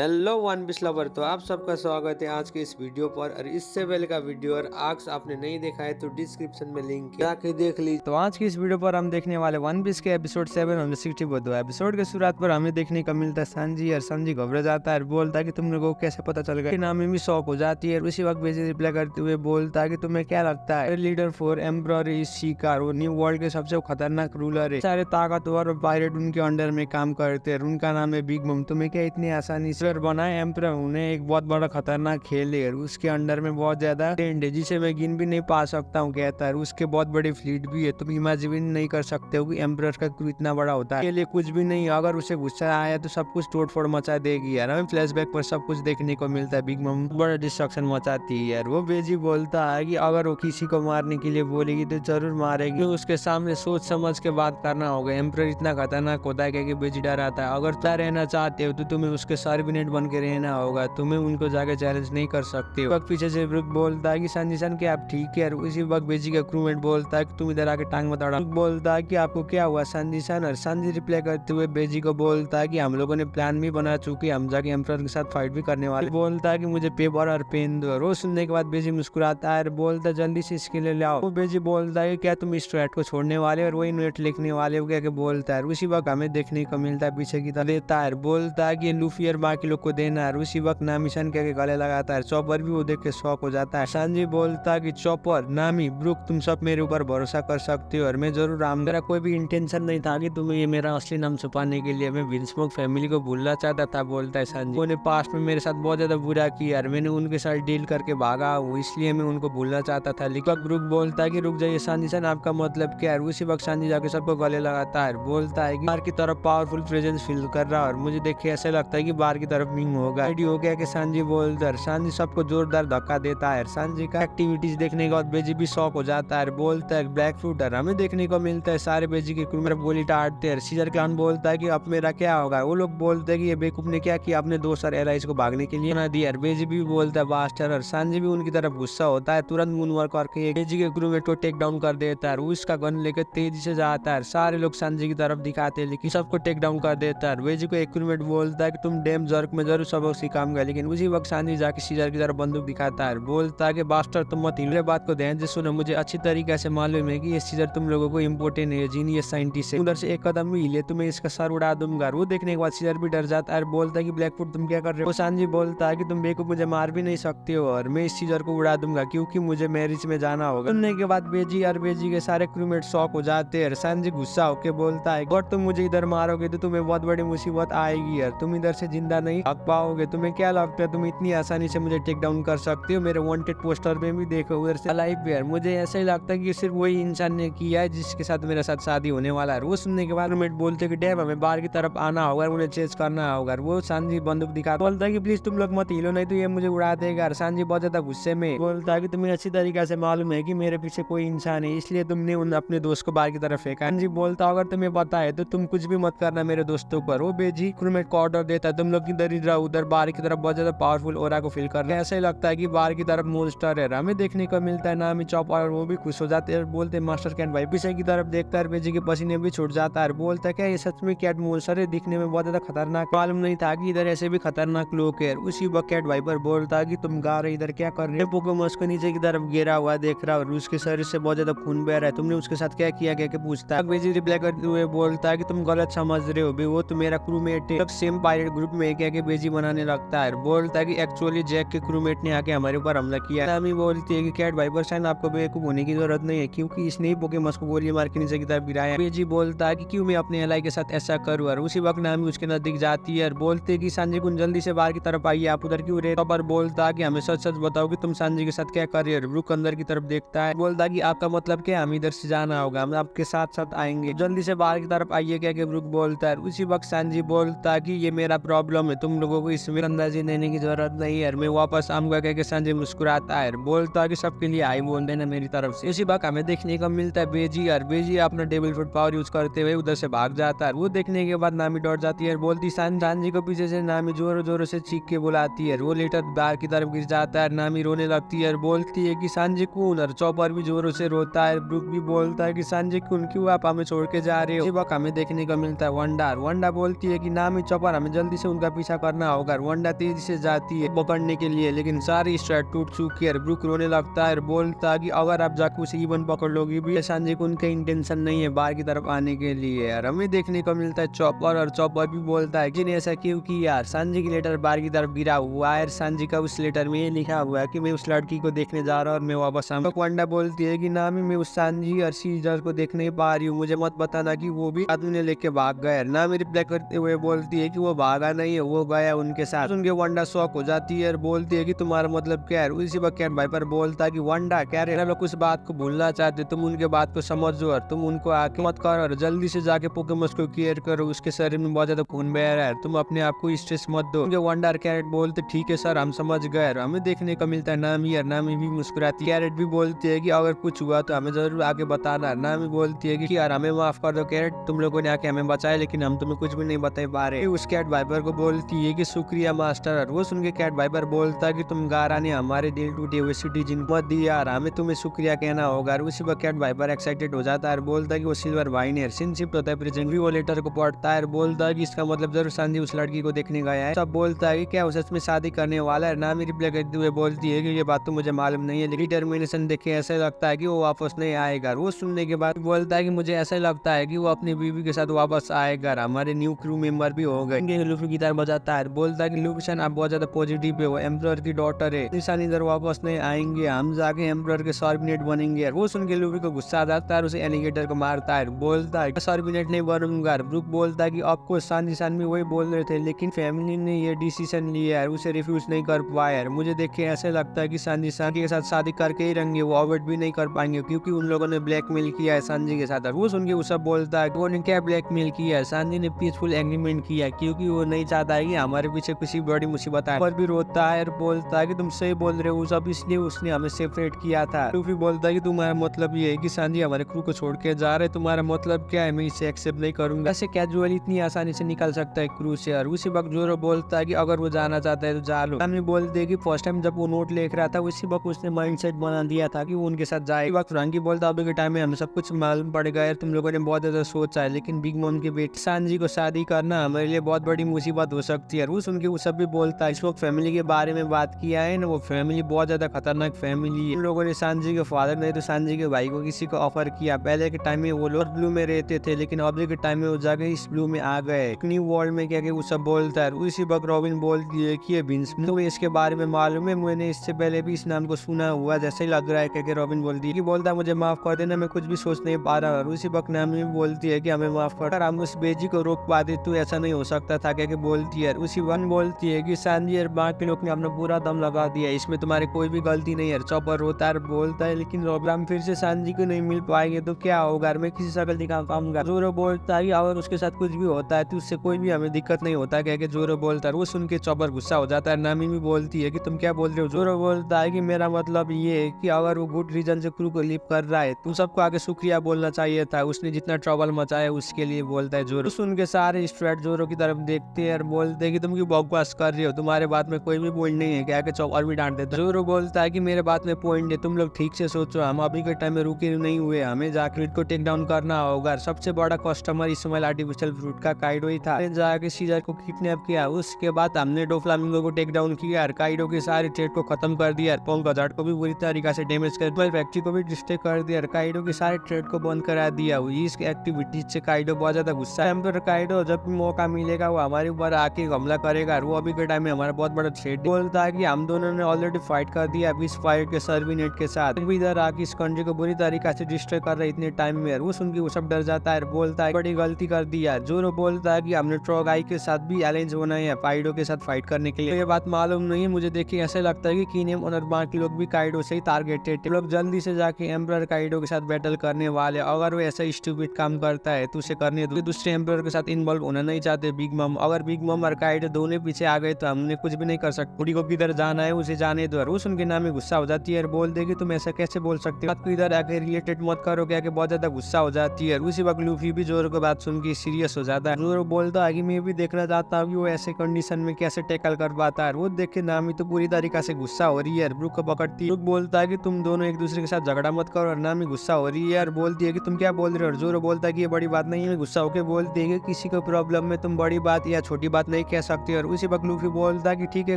Hello one piece lover, तो आप सबका स्वागत है आज के इस वीडियो पर। और इससे पहले का वीडियो और आज आपने नहीं देखा है तो डिस्क्रिप्शन में लिंक है, जाके देख लीजिए। तो आज की इस वीडियो पर हम देखने वाले वन पीस के एपिसोड 762। एपिसोड के शुरुआत पर हमें देखने को मिलता है संजी घबरा जाता है और बोलता है कि तुम लोगों को कैसे पता चल गया। नामी भी शौक हो जाती है। उसी वक्त बेजी रिप्लाई करते हुए बोलता है कि तुम्हें क्या लगता है लीडर फॉर एम्परर इज शिकार, वो न्यू वर्ल्ड के सबसे खतरनाक रूलर है। सारे ताकतवर और पायरेट उनके अंडर में काम करते हैं। उनका नाम है बिग मम। तुम्हें क्या इतनी आसानी से बनाए एम्परर? उन्हें एक बहुत बड़ा खतरनाक खेल है। उसके अंडर में बहुत ज्यादा टेंट है जिसे मैं गिन भी नहीं पा सकता हूँ, कहता है। उसके बहुत बड़ी फ्लीट भी है। तुम इमेजिन नहीं कर सकते हो कि एम्परर का क्रू इतना बड़ा होता है। के लिए कुछ भी नहीं, अगर उसे गुस्सा आया तो सब कुछ तोड़फोड़ मचा देगी यार। हमें फ्लैशबैक पर सब कुछ देखने को मिलता है। बिग मम बड़ा डिस्ट्रक्शन मचाती है यार। वो बेजी बोलता है कि अगर वो किसी को मारने के लिए बोलेगी तो जरूर मारेगी। तो उसके सामने सोच समझ के बात करना होगा। एम्परर इतना खतरनाक होता है कि बेजी डराता है। अगर तुम रहना चाहते हो तो तुम्हें उसके सर्विनेट बन के रहना होगा। तुम्हें उनको जाके चैलेंज नहीं कर सकते हो। पीछे से ब्रुक बोलता है कि संजी सन क्या आप ठीक है? उसी वक्त बेजी का क्रूमेट बोलता है कि तुम इधर आके टांग मत अड़ा। बोलता है कि आपको क्या हुआ संजी सन? और संजी रिप्लाई करते हुए बेजी को बोलता है कि हम लोगों ने प्लान भी बना चुके, हम जाके एम्परर के साथ फाइट भी करने वाले। बोलता है कि मुझे पेपर और पेन दो। रोज सुनने के बाद बेजी मुस्कुराता है और बोलता है जल्दी से इसके लिए लाओ। वो बेजी बोलता है क्या तुम इस थ्रेड को छोड़ने वाले और वही नोट लिखने वाले हो क्या? बोलता है। उसी वक्त हमें देखने को मिलता है पीछे की तरफ देता है। बोलता है कि लूफी और बाकी लोग को देना है। उसी वक्त नामी सन के गले लगाता है। चॉपर भी वो देख के शौक हो जाता है। संजी बोलता है कि चॉपर, नामी, ब्रुक, तुम सब मेरे ऊपर भरोसा कर सकते हो और मैं जरूर आऊंगा। मेरा कोई भी इंटेंशन नहीं था कि तुम्हें ये मेरा असली नाम छुपाने के लिए मैं विंसमोक फैमिली को भूलना चाहता था, बोलता है संजी। उन्होंने पास्ट में मेरे साथ बहुत ज्यादा बुरा किया और मैंने उनके साथ डील करके भागा हूँ, इसलिए मैं उनको भूलना चाहता था। लेकिन ब्रुक बोलता है कि रुक जाइए संजी सन, आपका मतलब क्या है? उसी वक्त संजी जाके सबको गले लगाता है। बोलता है कि बाहर की तरफ पावरफुल प्रेजेंस फील कर रहा है और मुझे देख के ऐसा लगता है कि बाहर की तरफ मिंग होगा। रेडी हो गया कि संजी बोलता है। संजी सबको जोरदार धक्का देता है। संजी का एक्टिविटीज देखने के बाद बेजी भी शौक हो जाता है। बोलता है ब्लैक फ्रूटर हमें देखने को मिलता है। सारे बेजी के क्रू में गोली टाटते हैं। सीजर क्लान बोलता है कि अब मेरा क्या होगा? वो लोग बोलते हैं कि ये बेवकूफ ने क्या किया, अपने दोस्त और एलाइज को भागने के लिए बना दिया। बेजी भी बोलता है बास्टर। और संजी भी उनकी तरफ गुस्सा होता है। तुरंत मूनवॉक करके बेजी के क्रू में टेक डाउन कर देता है। उसका गन लेकर तेजी से जाता है। सारे लोग संजी की तरफ दिखाते हैं लेकिन सबको टेक डाउन कर देता है। बेजी को एक क्रूमेट बोलता है कि तुम डैम जर्क में जरूर सबक सिखाऊंगा। लेकिन उसी वक्त संजी जाके सीजर की तरफ बंदूक दिखाता है। बोलता है कि बास्टर तुम मत हिलो। बात को ध्यान से सुनो, मुझे अच्छी तरीके से मालूम है कि ये सीजर तुम लोगों को इम्पोर्टेंट है, जीनियस साइंटिस्ट है। उधर से एक कदम भी हिले तो मैं इसका सर उड़ा दूंगा। वो देखने के बाद सीजर भी डर जाता है। बोलता है कि ब्लैकफुट तुम क्या कर रहे हो? संजी बोलता है कि तुम बेवकूफ मुझे मार भी नहीं सकते हो और मैं इस सीजर को उड़ा दूंगा क्योंकि मुझे मैरिज में जाना होगा। सुनने के बाद बेजी और बेजी के सारे क्रूमेट शॉक हो जाते हैं। संजी गुस्सा होकर बोलता है अगर तुम मुझे इधर मारोगे तो तुम्हें बहुत बड़ी मुसीबत आएगी यार, तुम इधर से जिंदा नहीं भाग पाओगे। तुम्हें क्या लगता है तुम इतनी आसानी से मुझे टेक डाउन कर सकते हो? मेरे वांटेड पोस्टर में भी देखो उधर से लाइव यार। मुझे ऐसा ही लगता है कि सिर्फ वही इंसान ने किया है जिसके साथ मेरे साथ शादी होने वाला है। वो सुनने के बाद रूममेट बोलते कि डैम हमें बाहर की तरफ आना होगा, उन्हें चेज करना होगा। वो संजी बंदूक दिखा बोलता है कि प्लीज तुम लोग मत हिलो नहीं तो ये मुझे उड़ा देगा। संजी बहुत ज्यादा गुस्से में बोलता है कि तुम्हें अच्छी तरीके से मालूम है कि मेरे पीछे कोई इंसान है, इसलिए तुमने उन अपने दोस्त को बाहर की तरफ फेंका। संजी बोलता अगर तुम्हें पता है तो तुम कुछ भी मत करना मेरे दोस्तों पर। वो बेजी क्रूमेट को ऑर्डर देता है तुम लोग इधर ही रहो, उधर बाहर की तरफ बहुत ज्यादा पावरफुल ओरा को फील कर रहे हैं। ऐसा ही लगता है कि बाहर की तरफ मॉन्स्टर है। हमें देखने को मिलता है नामी चॉप और वो भी खुश हो जाते हैं। बोलते मास्टर कैंट भाई। पीछे की तरफ देखता है बेजी के पसीने भी छूट जाता है। बोलता है क्या ये सच में कैट मॉन्स्टर है? दिखने में बहुत ज्यादा खतरनाक, मालूम नहीं था कि इधर ऐसे भी खतरनाक लोग है। उसी वक्त कैट वाइपर बोलता है कि तुम गा रहे इधर क्या कर रहे हो? पोकेमॉन्स को नीचे की तरफ गिरा हुआ देख रहा और उसके शरीर से बहुत ज्यादा खून बह रहा है। तुमने उसके साथ क्या किया? क्या पूछता है। बेजी रिप्लाई करते हुए बोलता है कि तुम गलत समझ रहे हो, वो तो मेरा क्रूमेट है। सेम पायरेट ग्रुप में क्या के बेजी बनाने लगता है। बोलता है कि एक्चुअली जैक के क्रूमेट ने आके हमारे ऊपर हमला किया। नामी बोलती है कि कैट वाइपर शायद आपको बेवकूफ होने की जरूरत नहीं है क्योंकि इसने ही पोकेमॉन्स को गोली मार के नीचे की तरफ गिराया। बेजी बोलता है कि क्यों मैं अपने एलाई के साथ ऐसा करूँ। और उसी वक्त नामी उसके नजदीक जाती है और बोलते कि संजी कुन जल्दी से बाहर की तरफ आइए, आप उधर क्यों रहे? पर बोलता है कि हमें सच सच बताओ कि तुम संजी के साथ क्या कर रहे हो? ब्रुक अंदर की तरफ देखता है। बोलता है कि आपका मतलब क्या? हम इधर से जाना होगा, हम आपके साथ साथ आएंगे, जल्दी से बाहर की तरफ आइए क्या के ब्रुक बोलता है। उसी वक्त संजी बोलता है कि ये मेरा प्रॉब्लम है, तुम लोगों को इसमें अंदाजी देने की जरूरत नहीं है, मैं वापस आऊंगा क्या के संजी मुस्कुराता है। बोलता है कि सबके लिए आई बोल देना मेरी तरफ से। इसी वक्त हमें देखने को मिलता है बेजी और बेजी अपना डेविल फुट पावर यूज करते हुए उधर से भाग जाता है। वो देखने के बाद नामी डर जाती है। बोलती संजी को पीछे से नामी जोरों जोरों से चीख के बुलाती है। वो लेटर बाहर की तरफ गिर जाता है। नामी रोने लगती है और बोलती है कि संजी कौन? और चॉपर भी जोरों से रोता है। ब्रुक भी बोलता है कि संजी कौन, क्यों आप हमें छोड़ के जा रहे हो? इसी वक्त हमें देखने को मिलता है वंडा। वंडा बोलती है कि नामी चॉपर हमें जल्दी से उनका पीछा ऐसा करना होगा। वंडा तेजी से जाती है पकड़ने के लिए, लेकिन सारी स्ट्रैट टूट चुकी है। ब्रूक रोने लगता है और बोलता है कि अगर आप जाके उसे इवन पकड़ लोगे भी, सांजी को उनका इंटेंशन नहीं है बाहर की तरफ आने के लिए। यार हमें देखने को मिलता है चॉपर, और चॉपर भी बोलता है कि ने ऐसा क्यों किया यार। सांजी की लेटर बाहर की तरफ गिरा हुआ है। सांजी का उस लेटर में ये लिखा हुआ है कि मैं उस लड़की को देखने जा रहा हूँ और मैं वापस आऊंगा। वंडा बोलती है कि नामी मैं उस सांजी और सीजर को देख नहीं पा रही हूँ, मुझे मत बताना कि वो भी आदमी ने लेके भाग गया। नामी रिप्लाई करते हुए बोलती है कि वो भागा नहीं है, वो गया उनके साथ। उनके वंडा शॉक हो जाती है और बोलती है कि तुम्हारा मतलब क्या है। उसी वक्त कैट वाइपर बोलता है कि वंडा क्या रे, लोग उस बात को भूलना चाहते, तुम उनके बात को समझो और तुम उनको आके मत करो और जल्दी से जाके पोकेमॉन्स को केयर करो, उसके शरीर में बहुत ज्यादा खून बह रहा है, तुम अपने आप को स्ट्रेस मत दो। उनके वंडा और कैरेट बोलते ठीक है सर हम समझ गए। हमें देखने को मिलता है नामी, और नामी भी मुस्कुराती है। कैरेट भी बोलती है कि अगर कुछ हुआ तो हमें जरूर आगे बताना। नामी बोलती है कि यार हमें माफ कर दो कैरेट, तुम लोगों ने आके हमें बचाया लेकिन हम तुम्हें कुछ भी नहीं बता पा रहे। उस कैट वाइपर को बोलती है कि शुक्रिया मास्टर, और वो सुन के कैट वाइपर बोलता है कि तुम गारा ने हमारे दिल टूटे हुए सिटी जिन मत दिया यार, हमें तुम्हें शुक्रिया कहना होगा। और उसी वक्त कैट वाइपर एक्साइटेड हो जाता है और बोलता है कि वो सिल्वर वाइन है सिंशिप होता है प्रेजेंट भी। वो लेटर को पढ़ता है और बोलता है कि इसका मतलब जरूर सांजी उस लड़की को देखने गया है। सब बोलता है कि क्या वो सच में शादी करने वाला है। नामी रिप्लाई करते हुए बोलती है कि ये बात तो मुझे मालूम नहीं है, लेकिन डिटर्मिनेशन देखे ऐसा लगता है कि वो वापस नहीं आएगा। वो सुनने के बाद बोलता है कि मुझे ऐसा लगता है कि वो अपनी बीवी के साथ वापस आएगा, हमारे न्यू क्रू मेंबर भी हो गए। लूफी गिटार बजाता है, बोलता है कि लूफिशन आप बहुत ज्यादा पॉजिटिव है, वो एम्परर की डॉटर है, निशान इधर वापस नहीं आएंगे, हम जाके एम्परर के सॉर्बिनेट बनेंगे। वो सुन के लूफी को गुस्सा आ जाता है और उसे एलिगेटर को मारता है, बोलता है सॉर्बिनेट नहीं बनूंगा। ब्रूक बोलता है कि आपको निशान भी वही बोल रहे थे, लेकिन फैमिली ने ये डिसीजन लिया है, उसे रिफ्यूज नहीं कर पाया। मुझे देख के ऐसे लगता है कि सांजी के साथ शादी करके ही रहेंगे, वो अवॉइड भी नहीं कर पाएंगे क्योंकि उन लोगों ने ब्लैकमेल किया है सांजी के साथ। वो सुन के वो सब बोलता है उन्होंने क्या ब्लैकमेल किया है। सांजी ने पीसफुल एग्रीमेंट किया है क्योंकि वो नहीं चाहता है कि हमारे पीछे किसी बड़ी मुसीबत आए। पर भी रोता है और बोलता है कि तुम सही बोल रहे हो, सब इसलिए उसने हमें सेपरेट किया था। लूफी बोलता है कि तुम्हारा मतलब ये है कि सांजी हमारे क्रू को छोड़ के जा रहे, तुम्हारा मतलब क्या है, मैं इसे एक्सेप्ट नहीं करूंगा। ऐसे कैजुअली इतनी आसानी से निकल सकता है क्रू से। और उसी वक्त जोरो बोलता है कि अगर वो जाना चाहता है तो जा लो। नामी बोलते है कि फर्स्ट टाइम जब वो नोट लिख रहा था उसी वक्त उसने माइंडसेट बना दिया था कि वो उनके साथ जाए। वक्त फ्रैंकी बोलता अभी के टाइम में हमें सब कुछ मालूम पड़ गया है, तुम लोगों ने बहुत ज्यादा सोचा है, लेकिन बिग मॉम के बेटे सांजी को शादी करना हमारे लिए बहुत बड़ी मुसीबत हो सकती है। वो सुन के वो सब भी बोलता है इस वक्त फैमिली के बारे में बात किया है ना, वो फैमिली बहुत ज्यादा खतरनाक फैमिली है। उन लोगों ने सांजी के फादर नहीं तो सांजी के भाई को किसी को ऑफर किया। पहले के टाइम में वो लोग ब्लू में रहते थे, लेकिन अभी के टाइम में वो जाके इस ब्लू में आ गए, न्यू वर्ल्ड में क्या वो सब बोलता है। उसी वक्त रॉबिन बोलती है कि ये विंस तो इसके बारे में मालूम है, मैंने इससे पहले भी इस नाम को सुना हुआ जैसे ही लग रहा है। क्या रॉबिन बोलती है कि बोलता है मुझे माफ कर देना, मैं कुछ भी सोच नहीं पा रहा। और उसी वक्त नामी बोलती है कि हमें माफ कर, हम उस बेजी को रोक पाते तो ऐसा नहीं हो सकता था। क्या बोलती है। उसी वन बोलती है कि सांजी और बाकी लोग ने अपना पूरा दम लगा दिया, इसमें तुम्हारी कोई भी गलती नहीं है। चॉपर रोता है बोलता है लेकिन रोबराम फिर से सांजी को नहीं मिल पाएंगे तो क्या होगा, मैं किसी शक्ल दिखा पाऊंगा। जोरो बोलता है अगर उसके साथ कुछ भी होता है तो उससे कोई भी हमें दिक्कत नहीं होता। क्या जोरो बोलता है। वो सुन के चॉपर गुस्सा हो जाता है। नामी भी बोलती है कि तुम क्या बोल रहे हो। जोरो बोलता है कि मेरा मतलब ये है कि अगर वो गुड रीजन से क्रू को लीव कर रहा है तुम सबको आगे शुक्रिया बोलना चाहिए था, उसने जितना ट्रबल मचाया उसके लिए, बोलता है जोरो। सुन के सारे स्टूडेंट जोरो की तरफ देखते हैं और बोलते हैं कि तुम क्यों बकवास कर रहे हो, तुम्हारे बात में कोई भी पॉइंट नहीं है। क्या के चॉपर भी डांट देता है। जोरो बोलता है कि मेरे बात में पॉइंट है, तुम लोग ठीक से सोचो, हम अभी के टाइम में रुके नहीं हुए, हमें जाके को टेक डाउन करना होगा। सबसे बड़ा कस्टमर इस समय आर्टिफिशियल फ्रूट का काइडो ही था। जाके सीजर को किडनैप किया, उसके बाद हमने डोफ्लामिंगो को टेक डाउन किया, काइडो के सारे ट्रेड को खत्म कर दिया, पोंग गजार्ड को भी बुरी तरीके से डैमेज कर दिया, फैक्ट्री को भी डिस्ट्रॉय कर दिया, काइडो के सारे ट्रेड को बंद करा दिया। इस एक्टिविटीज से काइडो बहुत ज्यादा गुस्सा है। एम्परर काइडो जब भी मौका मिलेगा वो हमारे ऊपर आके हमला करेगा। वो अभी के टाइम में हमारा बहुत बड़ा थ्रेट बोलता है कि हम दोनों ने ऑलरेडी फाइट कर दिया इस फाइट के सर्विनेट के साथ, इधर आके इस कंट्री को बुरी तरीके से डिस्ट्रॉय कर रहे इतने टाइम में। वो सुन के वो सब डर जाता है, बोलता है बड़ी गलती कर दिया। जोरो बोलता है कि हमने ट्रोगाई के साथ भी अलायंस बनाया है काइडो के साथ फाइट करने के लिए। ये बात मालूम नहीं है, मुझे देखिए ऐसा लगता है कि कीनेम और बाकी लोग भी काइडो से ही टारगेटेड, लोग जल्दी से जाके एम्परर काइडो के साथ बैटल करने वाले। अगर वो ऐसा स्टूपिड काम करता है तो उसे करने दो, दूसरे एम्परर के साथ इन्वॉल्व होना नहीं चाहते बिग मम। अगर बिग मम और काइडो दोनों पीछे आ गए तो हमने कुछ भी नहीं कर सकते, बुढ़ी को किधर जाना है उसे जाने दो। वो सुन के नामी गुस्सा हो जाती है और बोल दे कि तुम ऐसा कैसे बोल सकते हो, आपको इधर आके रिलेटेड मत करो। क्या बहुत ज्यादा गुस्सा हो जाती है। उसी वक्त लूफी भी जोरो की बात सुन के सीरियस हो जाता है। जोरो बोलता है कि मैं भी देखना चाहता हूँ कि वो ऐसे कंडीशन में कैसे टैकल कर पाता है। वो देख के नामी तो पूरी तरीके से गुस्सा हो रही है, ब्रूक को पकड़ती है। ब्रूक बोलता है कि तुम दोनों एक दूसरे के साथ झगड़ा मत करो, और नामी गुस्सा हो रही है और बोलती है कि तुम क्या बोल रहे हो। और जोरो बोलता है कि ये बड़ी बात नहीं है। गुस्सा होकर बोलती है कि किसी को प्रॉब्लम में तुम बड़ी बात या छोटी बात नहीं कह सकती। और उसी वक्त लूफी बोलता कि ठीक है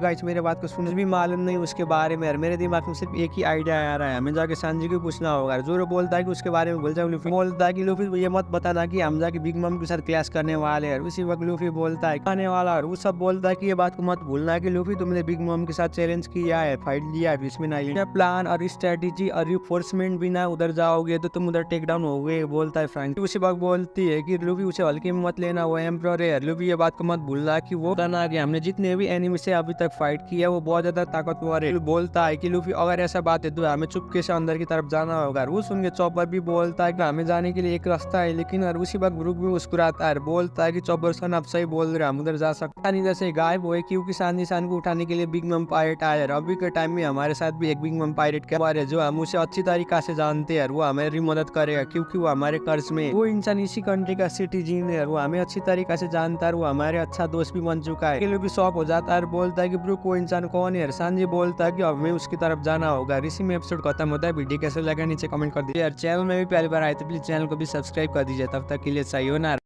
गाइस, मेरे बात को सुन, भी मालूम नहीं उसके बारे में, और मेरे दिमाग में सिर्फ एक ही आइडिया आ रहा है, हमें जाके सांजी को पूछना होगा। जोरो बोलता है कि उसके बारे में भूल जाओ। लूफी बोलता है कि लूफी ये मत बताना कि हम जाके बिग मम के साथ क्लैश करने वाले हैं। उसी वक्त लूफी बोलता है आने वाला, और वो सब बोलता है कि ये बात को मत भूलना कि लूफी तुमने बिग मम के साथ चैलेंज किया है, फाइट लिया है, इसमें नहीं प्लान और स्ट्रेटेजी और रिफोर्समेंट बिना उधर जाओगे तो तुम उधर टेक डाउन होगे, बोलता है फ्रैंक। उसी वक्त बोलती है कि लूफी उसे हल्के में मत लेना, वो एम्परर है। लूफी ये बात को मत भूलना कि वो तना कि हमने जितने भी एनिमी से अभी तक फाइट किया वो बहुत ज्यादा ताकतवर है। बोलता है कि लूफी अगर ऐसा बात है तो हमें चुपके से अंदर की तरफ जाना होगा। वो सुन के चॉपर भी बोलता है कि हमें जाने के लिए एक रास्ता है, लेकिन और उसी वक्त ब्रूक भी मुस्कुराता है, बोलता है कि चॉपर सन आप सही बोल रहे, हम उधर जा सकते हैं। इधर से गायब हुए क्योंकि सांजी सान को उठाने के लिए बिग मम पायरेट आया। अभी के टाइम में हमारे साथ भी एक बिग मम पायरेट के बारे जो हम उसे अच्छी तरीका से जानते हैं, वो हमारी मदद करेगा क्योंकि वो हमारे कर्ज में, वो इंसान इसी कंट्री का सिटीजन है, वो हमें अच्छी तरीका से जानता है, वो हमारे अच्छा दोस्त भी बन चुका है। भी शॉक हो जाता है, बोलता है कि ब्रूक वो इंसान कौन है। सांजी बोलता है कि हमें उसकी तरफ जाना होगा। इसी में एपिसोड खत्म होता है। वीडियो कैसे लगा नीचे कमेंट कर दीजिए। चैनल में भी पहली बार आए तो प्लीज चैनल को भी सब्सक्राइब कर दीजिए। तब तक के लिए सही हो ना।